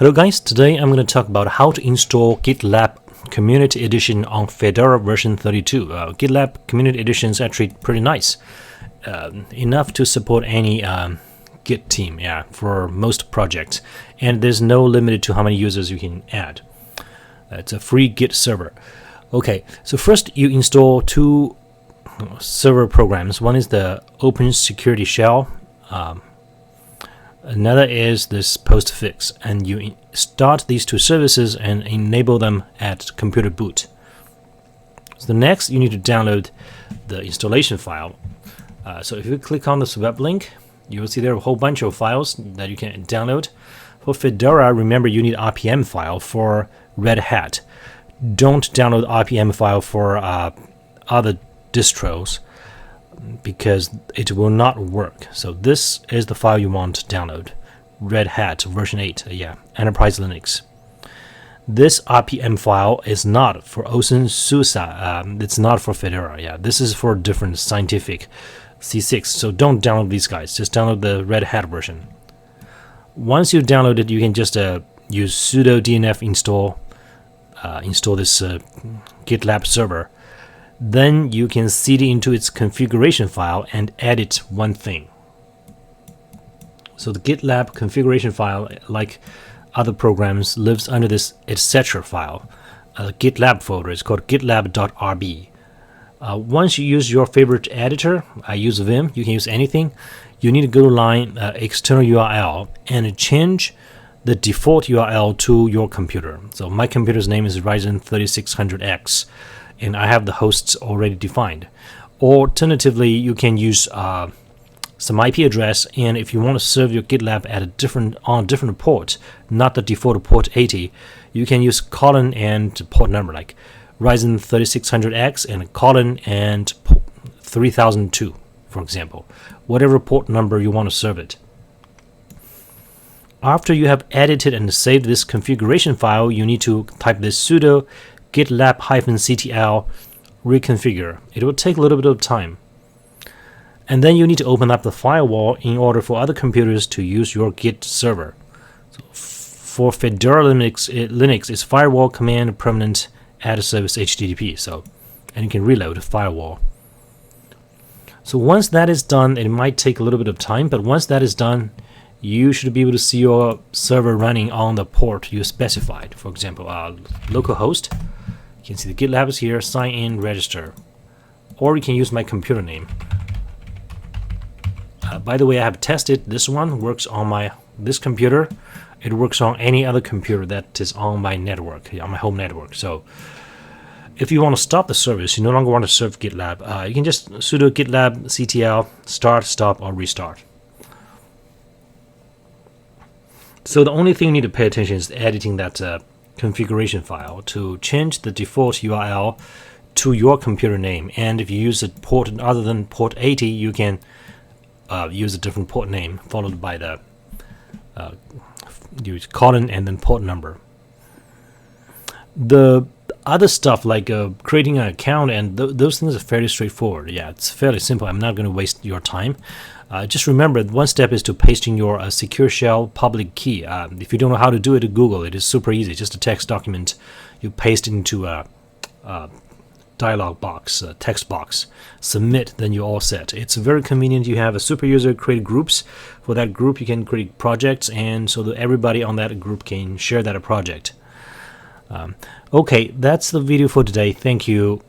Hello guys, today I'm going to talk about how to install Gitlab Community Edition on Fedora version 32. Gitlab Community Edition is actually pretty nice. Enough to support any Git team, for most projects. And there's no limit to how many users you can add. It's a free Git server. Okay, so first you install two server programs. One is the Open Security Shell. Another is this postfix, and you start these two services and enable them at computer boot. So next, you need to download the installation file. So if you click on this web link, you will see there are a whole bunch of files that you can download. For Fedora, remember you need RPM file. For Red Hat, don't download RPM file for other distros, because it will not work. So this is the file you want to download. Red Hat version 8, Enterprise Linux. This RPM file is not for OpenSUSE, it's not for Fedora. This is for different scientific C6. So don't download these guys, just download the Red Hat version. Once you download it, you can just use sudo dnf install this GitLab server. Then you can cd into its configuration file and edit one thing. So the GitLab configuration file, like other programs, lives under this etc file. GitLab folder is called gitlab.rb. Once you use your favorite editor, I use Vim, you can use anything, you need to go to line external URL and change the default URL to your computer. So my computer's name is Ryzen 3600X. And I have the hosts already defined. Alternatively, you can use some IP address, and if you want to serve your GitLab at on a different port, not the default port 80, you can use colon and port number, like Ryzen 3600X and colon and 3002, for example. Whatever port number you want to serve it. After you have edited and saved this configuration file, you need to type this sudo gitlab-ctl reconfigure. It will take a little bit of time. And then you need to open up the firewall in order for other computers to use your Git server. So for Fedora Linux is firewall command permanent add service HTTP. And you can reload the firewall. So once that is done, it might take a little bit of time, but once that is done, you should be able to see your server running on the port you specified. For example, localhost. You can see the GitLab is here, sign in, register. Or you can use my computer name. By the way, I have tested this one, works on this computer. It works on any other computer that is on my network, on my home network. So if you want to stop the service, you no longer want to serve GitLab, you can just sudo gitlab-ctl start, stop, or restart. So the only thing you need to pay attention is editing that configuration file to change the default URL to your computer name. And if you use a port other than port 80, you can use a different port name followed by the use colon and then port number. The other stuff like creating an account and those things are fairly straightforward. It's fairly simple. I'm not going to waste your time. Just remember, one step is to pasting your secure shell public key. If you don't know how to do it, Google it. It's super easy. Just a text document. You paste it into a dialog box, a text box. Submit, then you're all set. It's very convenient. You have a super user create groups. For that group, you can create projects, and so that everybody on that group can share that project. Okay, that's the video for today. Thank you.